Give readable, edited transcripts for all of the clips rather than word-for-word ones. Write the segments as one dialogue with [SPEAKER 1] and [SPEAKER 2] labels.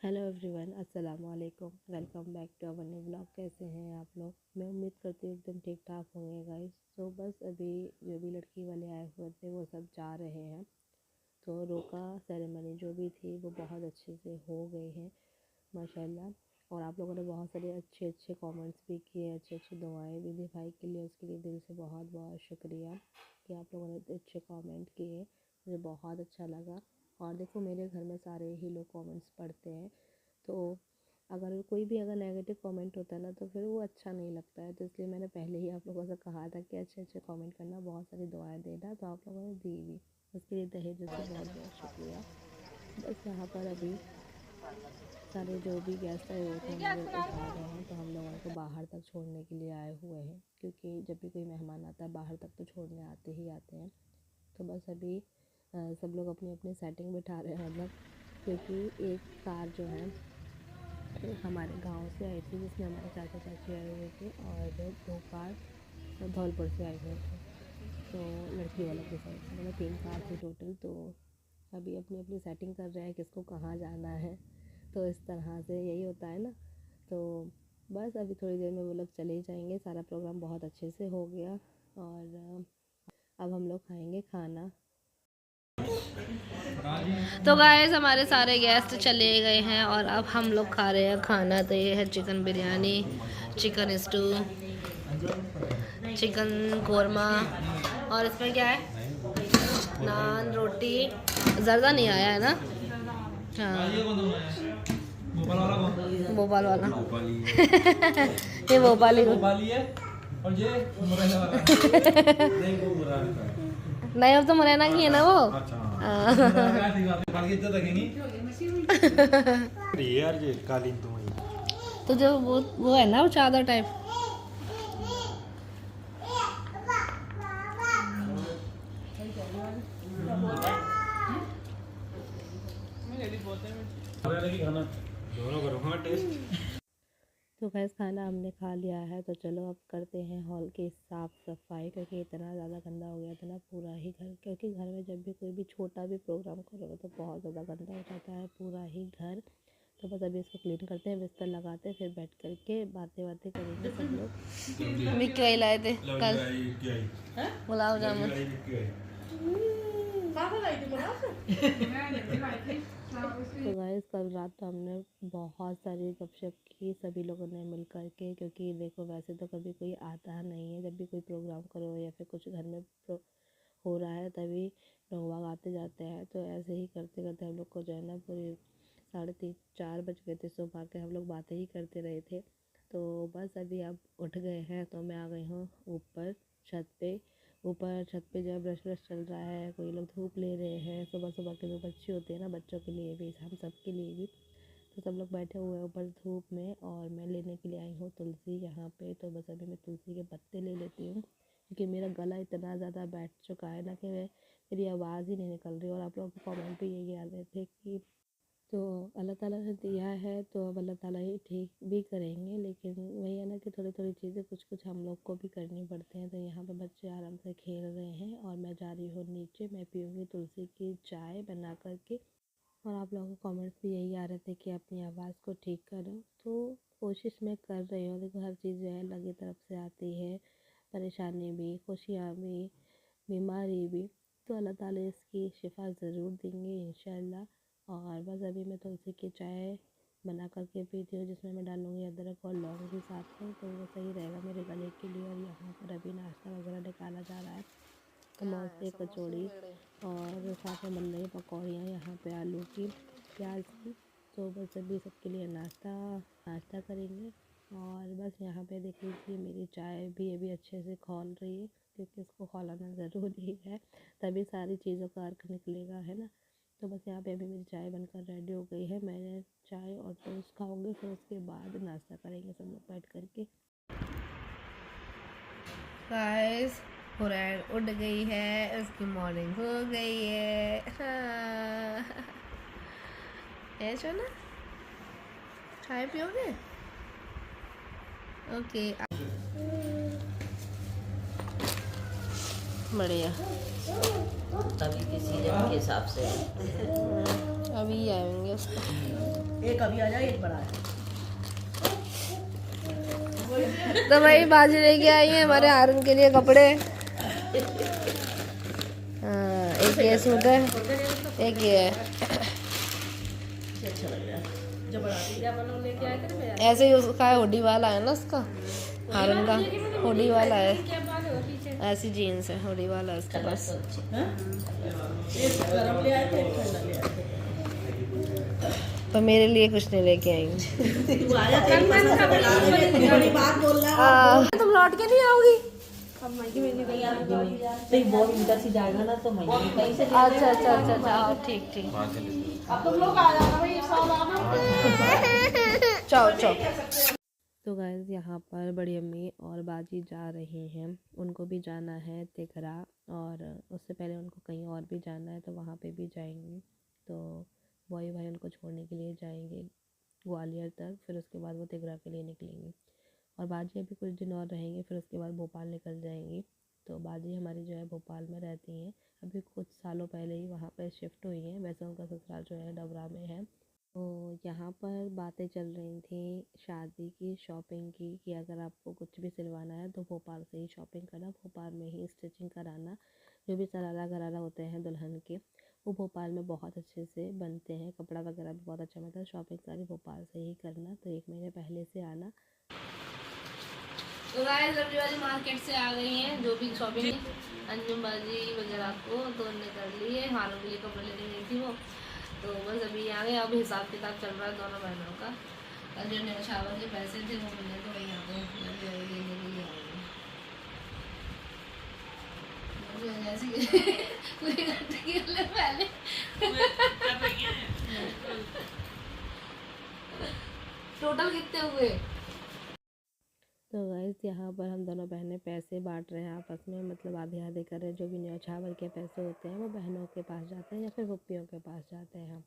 [SPEAKER 1] Hello everyone, अस्सलाम वालेकुम। Welcome back to our new blog. कैसे हैं आप लोग? मैं उम्मीद करती हूँ एकदम ठीक ठाक होंगे गाइस। तो बस अभी जो भी लड़की वाले आए हुए थे वो सब जा रहे हैं। तो रोका सेरेमनी जो भी थी वो बहुत अच्छे से हो गई है माशाल्लाह। और आप लोगों ने बहुत सारे अच्छे अच्छे कमेंट्स भी किए, अच्छी अच्छी दुआएं भी दी भाई के लिए। उसके लिए दिल से बहुत बहुत शुक्रिया कि आप लोगों ने इतने अच्छे कमेंट किए, मुझे बहुत अच्छा लगा। और देखो, मेरे घर में सारे ही लोग कमेंट्स पढ़ते हैं, तो अगर नेगेटिव कमेंट होता है ना तो फिर वो अच्छा नहीं लगता है। तो इसलिए मैंने पहले ही आप लोगों से कहा था कि अच्छे अच्छे कमेंट करना, बहुत सारी दुआएं देना, तो आप लोगों ने दी भी। उसके लिए तहे दिल से बहुत बहुत शुक्रिया। बस यहाँ पर अभी सारे जो भी गेस्ट आए हुए थे हम लोग जा रहे हैं, तो हम लोग उनको बाहर तक छोड़ने के लिए आए हुए हैं, क्योंकि जब भी कोई मेहमान आता है बाहर तक तो छोड़ने आते ही आते हैं। तो बस अभी सब लोग अपनी अपनी सेटिंग बिठा रहे हैं, मतलब क्योंकि एक कार जो है हमारे गांव से आई थी, जिसमें हमारे चाचा चाची आए हुए थे, और दो कार धौलपुर से आए हुए थे, तो लड़की वालों की साइड से मतलब 3 कार थी टोटल। तो अभी अपनी अपनी सेटिंग कर रहे हैं किसको कहाँ जाना है, तो इस तरह से यही होता है ना। तो बस अभी थोड़ी देर में वो लोग चले ही जाएंगे। सारा प्रोग्राम बहुत अच्छे से हो गया, और अब हम लोग खाएंगे खाना। तो गाइस, हमारे सारे गेस्ट चले गए हैं और अब हम लोग खा रहे हैं खाना। तो ये है chicken biryani, chicken stew, chicken korma, और इसमें क्या है, नान, रोटी। ज़र्दा नहीं आया है ना? हाँ, भोपाल वाला ये भोपाली है। और ये मुरैना वाला नहीं, वो मुरैना का है। नहीं, अब तो मुरैना की है ना वो।
[SPEAKER 2] यार ये कालीन
[SPEAKER 1] तो जो वो है ना, वो चादर टाइप।
[SPEAKER 2] दोनों करो हाँ टेस्ट।
[SPEAKER 1] तो गैस, खाना हमने खा लिया है, तो चलो अब करते हैं हॉल की साफ़ सफाई, क्योंकि इतना ज़्यादा गंदा हो गया था ना पूरा ही घर। क्योंकि घर में जब भी कोई भी छोटा भी प्रोग्राम करोगे तो बहुत ज़्यादा गंदा हो जाता है पूरा ही घर। तो बस अभी इसको क्लीन करते हैं, बिस्तर लगाते हैं, फिर बैठ करके बातें बातें करेंगे सब लोग। मिक्की लाए थे कल गुलाब जामुन। तो गाइस, कल रात तो हमने बहुत सारी गपशप की सभी लोगों ने मिल कर के, क्योंकि देखो वैसे तो कभी कोई आता नहीं है। जब भी कोई प्रोग्राम करो या फिर कुछ घर में हो रहा है तभी लोग बाग आते जाते हैं। तो ऐसे ही करते करते हम लोग को जो है ना पूरी 3:30-4 बज गए थे। सुबह के हम लोग बातें ही करते रहे थे। तो बस अभी अब उठ गए हैं, तो मैं आ गई हूँ ऊपर छत पे। ऊपर छत पे जो है ब्रश ब्रश चल रहा है, कोई लोग धूप ले रहे हैं। सुबह सुबह के जो बच्चे होते हैं ना, बच्चों के लिए भी, हम सब के लिए भी, तो सब लोग बैठे हुए हैं ऊपर धूप में। और मैं लेने के लिए आई हूँ तुलसी यहाँ पे। तो बस अभी मैं तुलसी के पत्ते ले लेती हूँ, क्योंकि मेरा गला इतना ज़्यादा बैठ चुका है ना कि मेरी आवाज़ ही नहीं निकल रही। और आप लोगों के कमेंट भी यही आ रहे थे कि तो अल्लाह ताला ने दिया है तो अब अल्लाह ताला ही ठीक भी करेंगे। लेकिन वही है ना कि थोड़ी थोड़ी चीज़ें कुछ कुछ हम लोग को भी करनी पड़ते हैं। तो यहाँ पे बच्चे आराम से खेल रहे हैं और मैं जा रही हूँ नीचे। मैं पीऊँगी तुलसी की चाय बना करके। और आप लोगों के कमेंट्स भी यही आ रहे थे कि अपनी आवाज़ को ठीक करो, तो कोशिश मैं कर रही हूँ। देखो, हर चीज़ जो है अल्लाह की तरफ से आती है, परेशानी भी, खुशियाँ भी, बीमारी भी। तो अल्लाह ताला इसकी शिफा ज़रूर देंगे इंशाल्लाह। और बस अभी मैं तुलसी की चाय बना करके पीती हूँ, जिसमें मैं डालूँगी अदरक और लौंग भी साथ में, तो वो सही रहेगा मेरे गले के लिए। और यहाँ पर अभी नाश्ता वगैरह निकाला जा रहा है, समोसे, कचौड़ी, और साथ में बन रही पकौड़ियाँ यहाँ पे आलू की, प्याज की। तो बस अभी सबके लिए नाश्ता करेंगे। और बस यहाँ पे देख लीजिए, मेरी चाय भी अभी अच्छे से खौल रही है, क्योंकि इसको खौलाना ज़रूरी है, तभी सारी चीज़ों का अर्क निकलेगा, है ना। तो बस यहाँ पे अभी मेरी चाय बनकर रेडी हो गई है। मैंने चाय और टोस्ट खाऊंगी, फिर उसके बाद नाश्ता करेंगे सब लोग बैठ करके। गाइस, हुरैन उठ गई है, उसकी मॉर्निंग हो गई है। हाँ। ऐसा ना, चाय पियोगे? ओके, बढ़िया।
[SPEAKER 3] अभी के सीजन के हिसाब से
[SPEAKER 1] अभी आएंगे उसको।
[SPEAKER 3] एक अभी आ जाए, एक बड़ा है।
[SPEAKER 1] तो भाई बाजी लेके आई है हमारे हारून के लिए कपड़े। हाँ, एक ये सूट है, एक ये है।
[SPEAKER 3] अच्छा लग रहा है जो बड़ा लेके आए थे।
[SPEAKER 1] ऐसे ही उसका है, हुडी वाला है ना उसका, हारून का हुडी वाला है। ऐसी जीन्स है, हुडी वाला है उसके पास।
[SPEAKER 3] एक गरम ले आए थे, एक ठंडा ले आए थे।
[SPEAKER 1] तो मेरे लिए कुछ नहीं लेके आई।
[SPEAKER 3] तू आया तेरी पसंद का बता रहे, बड़ी बात बोल रहा है।
[SPEAKER 1] तुम लौट के नहीं आओगी?
[SPEAKER 3] नहीं बहुत इधर से जाएगा ना तो मैं कहीं से
[SPEAKER 1] अच्छा अच्छा अच्छा अच्छा, आओ, ठीक ठीक।
[SPEAKER 3] अब तुम लोग आ जाना भाई, सब आना।
[SPEAKER 1] चाओ चाओ। तो गाइस यहाँ पर बड़ी अम्मी और बाजी जा रहे हैं, उनको भी जाना है तिघरा, और उससे पहले उनको कहीं और भी जाना है, तो वहाँ पे भी जाएंगे। तो वही भाई उनको छोड़ने के लिए जाएंगे ग्वालियर तक, फिर उसके बाद वो तिघरा के लिए निकलेंगे। और बाजी अभी कुछ दिन और रहेंगे, फिर उसके बाद भोपाल निकल जाएंगी। तो बाजी हमारी जो है भोपाल में रहती हैं, अभी कुछ सालों पहले ही वहाँ पर शिफ्ट हुई हैं। वैसे उनका ससुराल जो है डबरा में है। तो यहाँ पर बातें चल रही थी शादी की, शॉपिंग की, कि अगर आपको कुछ भी सिलवाना है तो भोपाल से ही शॉपिंग करना, भोपाल में ही स्टिचिंग कराना। जो भी सरारा गरारा होते हैं दुल्हन के, वो भोपाल में बहुत अच्छे से बनते हैं, कपड़ा वगैरह भी बहुत अच्छा मिलता है। शॉपिंग सारी भोपाल से ही करना, तो 1 महीने पहले से आना। तो गाइस लवली वाली मार्केट से आ गई हैं, जो भी शॉपिंग अंजुम बाजी वगैरह को तो उन्होंने कर ली है। हारों के लिए कपड़े लेने गई थी वो, तो बस अभी आ गए। अब हिसाब किताब चल रहा है दोनों बहनों का। और जो न्यौछावर के पैसे थे वो मिले, तो वही यहाँ पे देने के लिए आए हैं। पूरी घंटे की पहले टोटल कितने हुए? तो गाइस यहाँ पर हम दोनों बहनें पैसे बांट रहे हैं आपस में, मतलब आधे आधे कर रहे हैं। जो भी न्यौछावर के पैसे होते हैं वो बहनों के पास जाते हैं या फिर फुप्पियों के पास जाते हैं।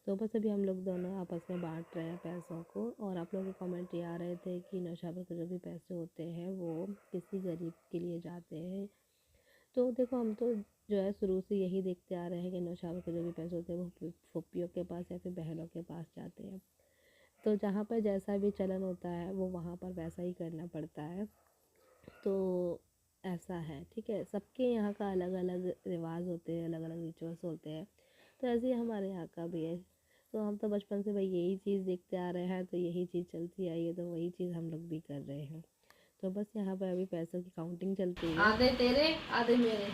[SPEAKER 1] तो बस अभी हम लोग दोनों आपस में बांट रहे हैं पैसों को। और आप लोगों के कमेंट ये आ रहे थे कि न्यौछावर के जो भी पैसे होते हैं वो किसी गरीब के लिए जाते हैं। तो देखो, हम तो जो है शुरू से यही देखते आ रहे हैं कि न्यौछावर के जो भी पैसे होते हैं वो फुप्पियों के पास या फिर बहनों के पास जाते हैं। तो जहाँ पर जैसा भी चलन होता है वो वहाँ पर वैसा ही करना पड़ता है। तो ऐसा है, ठीक है। सबके यहाँ का अलग अलग रिवाज होते हैं, अलग अलग रिचुअल्स होते हैं। तो ऐसे ही हमारे यहाँ का भी है। तो हम तो बचपन से भाई यही चीज़ देखते आ रहे हैं, तो यही चीज़ चलती आई है, तो वही चीज़ हम लोग भी कर रहे हैं। तो बस यहाँ पर अभी पैसों की काउंटिंग चलती है। आधे तेरे आधे मेरे।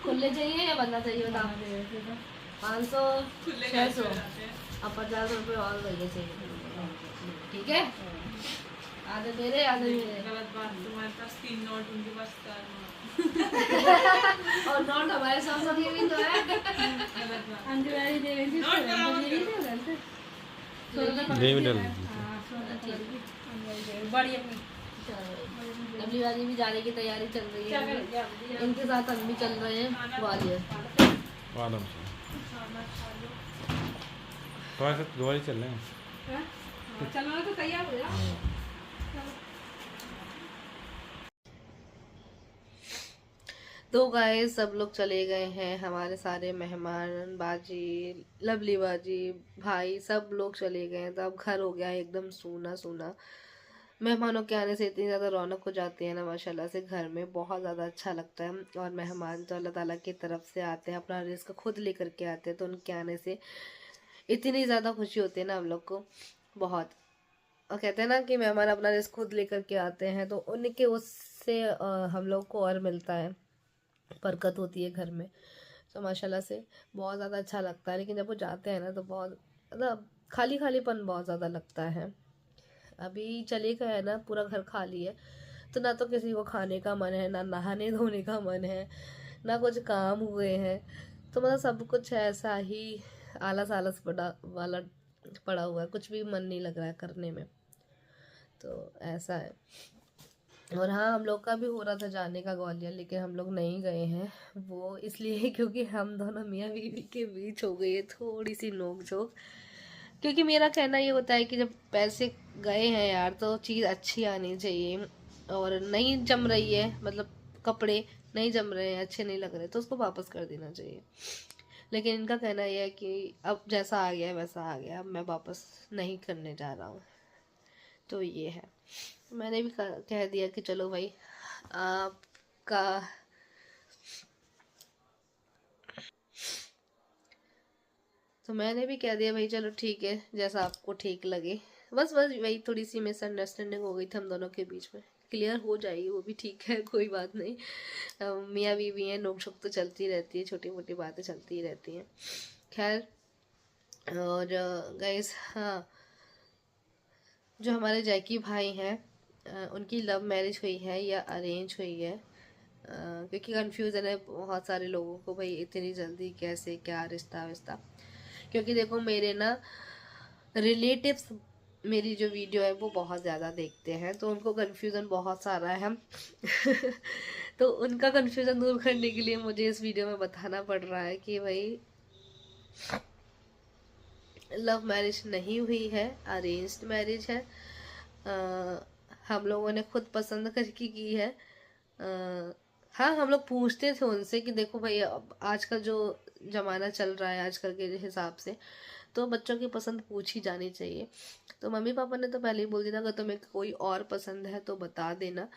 [SPEAKER 1] खुले चाहिए या बनना चाहिए बता? 500 600 अब 50 रुपये और भैया चाहिए, ठीक है। आधे तेरे आधे मेरे।
[SPEAKER 4] गलत बात, तुम्हारे पास 3 नोट, उनके पास 4 नोट।
[SPEAKER 1] और नोट हमारे साथ ये भी तो है।
[SPEAKER 4] गलत बात।
[SPEAKER 3] अंजुवारी दे रही थी,
[SPEAKER 4] नोट बराबर
[SPEAKER 3] दे रही थी उधर से। 16 का
[SPEAKER 2] दे भी डाल
[SPEAKER 3] हाँ, 16 का अंजुवारी दे रही। बड़ी अपनी
[SPEAKER 1] अगली बारी भी जाने की तैयारी चल रही
[SPEAKER 3] क्या
[SPEAKER 1] है,
[SPEAKER 3] कर
[SPEAKER 1] इनके साथ हम भी चल रहे हैं ग्वालियर।
[SPEAKER 2] आराम से तुम्हारे साथ दोबारा चल रहे हैं।
[SPEAKER 3] चलो तो तैयार हो जाओ।
[SPEAKER 1] तो गाइस सब लोग चले गए हैं, हमारे सारे मेहमान, बाजी, लवली बाजी, भाई, सब लोग चले गए हैं। तो अब घर हो गया है एकदम सूना सूना। मेहमानों के आने से इतनी ज़्यादा रौनक हो जाती है ना, माशाल्लाह से घर में बहुत ज़्यादा अच्छा लगता है। और मेहमान तो अल्लाह ताला की तरफ से आते हैं, अपना रिस्क खुद लेकर के आते हैं, तो उनके आने से इतनी ज़्यादा खुशी होती है ना हम लोग को, बहुत। और कहते हैं ना कि मेहमान अपना रिस्क खुद लेकर के आते हैं, तो उनके उससे हम लोग को और मिलता है, बरकत होती है घर में। तो माशाल्लाह से बहुत ज़्यादा अच्छा लगता है। लेकिन जब वो जाते हैं ना तो बहुत मतलब खाली खालीपन बहुत ज़्यादा लगता है। अभी चले गए हैं ना, पूरा घर खाली है, तो ना तो किसी को खाने का मन है, ना नहाने धोने का मन है, ना कुछ काम हुए हैं। तो मतलब सब कुछ ऐसा ही आलस आलस पड़ा हुआ है, कुछ भी मन नहीं लग रहा है करने में। तो ऐसा है। और हाँ, हम लोग का भी हो रहा था जाने का ग्वालियर, लेकिन हम लोग नहीं गए हैं। वो इसलिए क्योंकि हम दोनों मियाँ बीवी के बीच हो गई है थोड़ी सी नोक झोंक। क्योंकि मेरा कहना ये होता है कि जब पैसे गए हैं यार, तो चीज़ अच्छी आनी चाहिए। और नहीं जम रही है, मतलब कपड़े नहीं जम रहे हैं, अच्छे नहीं लग रहे, तो उसको वापस कर देना चाहिए। लेकिन इनका कहना यह है कि अब जैसा आ गया वैसा आ गया, अब मैं वापस नहीं करने जा रहा हूँ। तो ये है, मैंने भी कह दिया कि चलो भाई आपका तो मैंने भी कह दिया भाई चलो ठीक है, जैसा आपको ठीक लगे। बस वही थोड़ी सी मिसअंडरस्टैंडिंग हो गई थी हम दोनों के बीच में, क्लियर हो जाएगी वो भी, ठीक है कोई बात नहीं। मियाँ बीवी हैं, नोक झोंक तो चलती रहती है, छोटी मोटी बातें चलती ही रहती हैं। खैर, और गाइस हाँ, जो हमारे जैकी भाई हैं उनकी लव मैरिज हुई है या अरेंज हुई है, क्योंकि कन्फ्यूज़न है बहुत सारे लोगों को भाई इतनी जल्दी कैसे, क्या रिश्ता विश्ता। क्योंकि देखो मेरे ना रिलेटिव्स मेरी जो वीडियो है वो बहुत ज़्यादा देखते हैं, तो उनको कन्फ्यूज़न बहुत सारा है तो उनका कन्फ्यूज़न दूर करने के लिए मुझे इस वीडियो में बताना पड़ रहा है कि भाई लव मैरिज नहीं हुई है, अरेंज्ड मैरिज है। हम लोगों ने खुद पसंद करके की है। हाँ, हम लोग पूछते थे उनसे कि देखो भाई अब आजकल जो ज़माना चल रहा है आजकल के हिसाब से, तो बच्चों की पसंद पूछी जानी चाहिए। तो मम्मी पापा ने तो पहले ही बोल दिया था अगर तुम्हें कोई और पसंद है तो बता देना।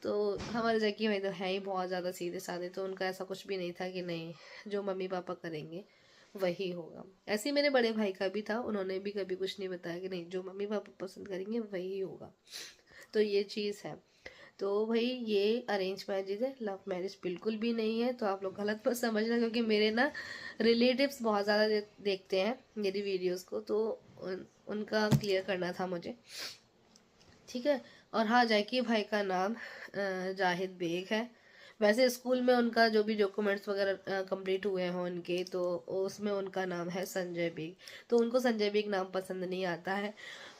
[SPEAKER 1] तो हमारे जैकी भाई तो है ही बहुत ज़्यादा सीधे साधे, तो उनका ऐसा कुछ भी नहीं था कि नहीं जो मम्मी पापा करेंगे वही होगा। ऐसे ही मेरे बड़े भाई का भी था, उन्होंने भी कभी कुछ नहीं बताया कि नहीं जो मम्मी पापा पसंद करेंगे वही होगा। तो ये चीज़ है। तो भाई ये अरेंज मैरिज है, लव मैरिज बिल्कुल भी नहीं है। तो आप लोग गलत मत समझना, क्योंकि मेरे ना रिलेटिव्स बहुत ज़्यादा देखते हैं मेरी वीडियोस को, तो उनका क्लियर करना था मुझे, ठीक है। और हाँ, जैकी भाई का नाम जाहिद बेग है। वैसे स्कूल में उनका जो भी डॉक्यूमेंट्स वगैरह कंप्लीट हुए हैं उनके, तो उसमें उनका नाम है संजय बेग। तो उनको संजय बेग नाम पसंद नहीं आता है।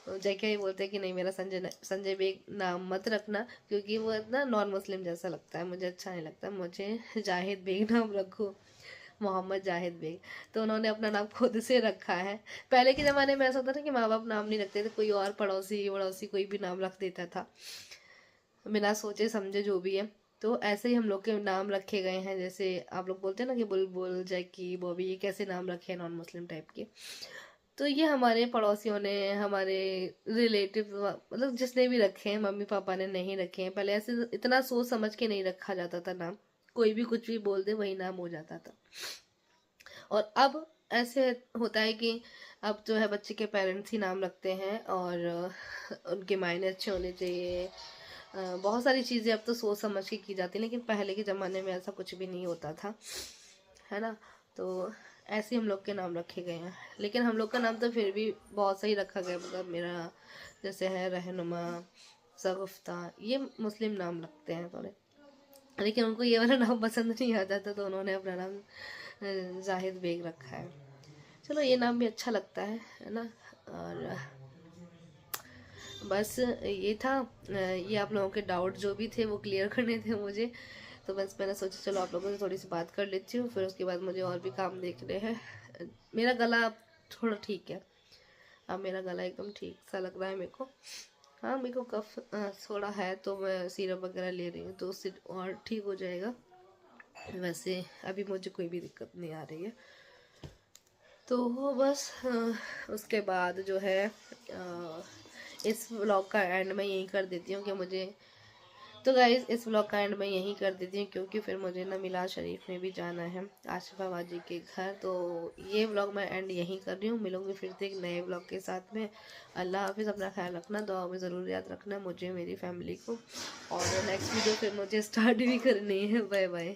[SPEAKER 1] जैकी भाई बोलते हैं कि नहीं मेरा संजय बेग नाम मत रखना, क्योंकि वो इतना नॉन मुस्लिम जैसा लगता है, मुझे अच्छा नहीं लगता, मुझे जाहिद बेग नाम रखो, मोहम्मद जाहिद बेग। तो उन्होंने अपना नाम खुद से रखा है। पहले के ज़माने में ऐसा होता था कि माँ बाप नाम नहीं रखते थे, कोई और पड़ोसी वड़ोसी कोई भी नाम रख देता था बिना सोचे समझे जो भी है। तो ऐसे ही हम लोग के नाम रखे गए हैं, जैसे आप लोग बोलते हैं ना कि बुलबुल, जैकी, बॉबी, ये कैसे नाम रखे हैं नॉन मुस्लिम टाइप के। तो ये हमारे पड़ोसियों ने, हमारे रिलेटिव, मतलब जिसने भी रखे हैं, मम्मी पापा ने नहीं रखे हैं। पहले ऐसे इतना सोच समझ के नहीं रखा जाता था नाम, कोई भी कुछ भी बोल दे वही नाम हो जाता था। और अब ऐसे होता है कि अब जो है बच्चे के पेरेंट्स ही नाम रखते हैं, और उनके मायने अच्छे होने चाहिए। बहुत सारी चीज़ें अब तो सोच समझ के की जाती है, लेकिन पहले के ज़माने में ऐसा कुछ भी नहीं होता था, है ना। तो ऐसे हम लोग के नाम रखे गए हैं, लेकिन हम लोग का नाम तो फिर भी बहुत सही रखा गया। मतलब मेरा जैसे है रहनुमा, शगुफ्ता, ये मुस्लिम नाम रखते हैं थोड़े, लेकिन उनको ये वाला नाम पसंद नहीं आता था, तो उन्होंने अपना नाम जाहिद बेग रखा है। चलो ये नाम भी अच्छा लगता है ना। और बस ये था, ये आप लोगों के डाउट जो भी थे वो क्लियर करने थे मुझे। तो बस मैंने सोचा चलो आप लोगों से थोड़ी सी बात कर लेती हूँ, फिर उसके बाद मुझे और भी काम देखने हैं। मेरा गला अब थोड़ा ठीक है, अब मेरा गला एकदम ठीक सा लग रहा है मेरे को। हाँ, मेरे को कफ थोड़ा है, तो मैं सिरप वगैरह ले रही हूँ, तो उससे और ठीक हो जाएगा। वैसे अभी मुझे कोई भी दिक्कत नहीं आ रही है। तो वो बस उसके बाद जो है इस व्लॉग का एंड मैं यहीं कर देती हूँ कि मुझे, तो गाइज इस व्लॉग का एंड मैं यहीं कर देती हूँ, क्योंकि फिर मुझे ना मिलाद शरीफ में भी जाना है, आशिफा बाजी के घर। तो ये व्लॉग मैं एंड यहीं कर रही हूँ। मिलूंगी फिर से एक नए व्लॉग के साथ में। अल्लाह हाफिज़, अपना ख्याल रखना, दुआ में ज़रूर याद रखना मुझे, मेरी फैमिली को। और नेक्स्ट वीडियो फिर मुझे स्टार्ट भी करनी है। Bye bye.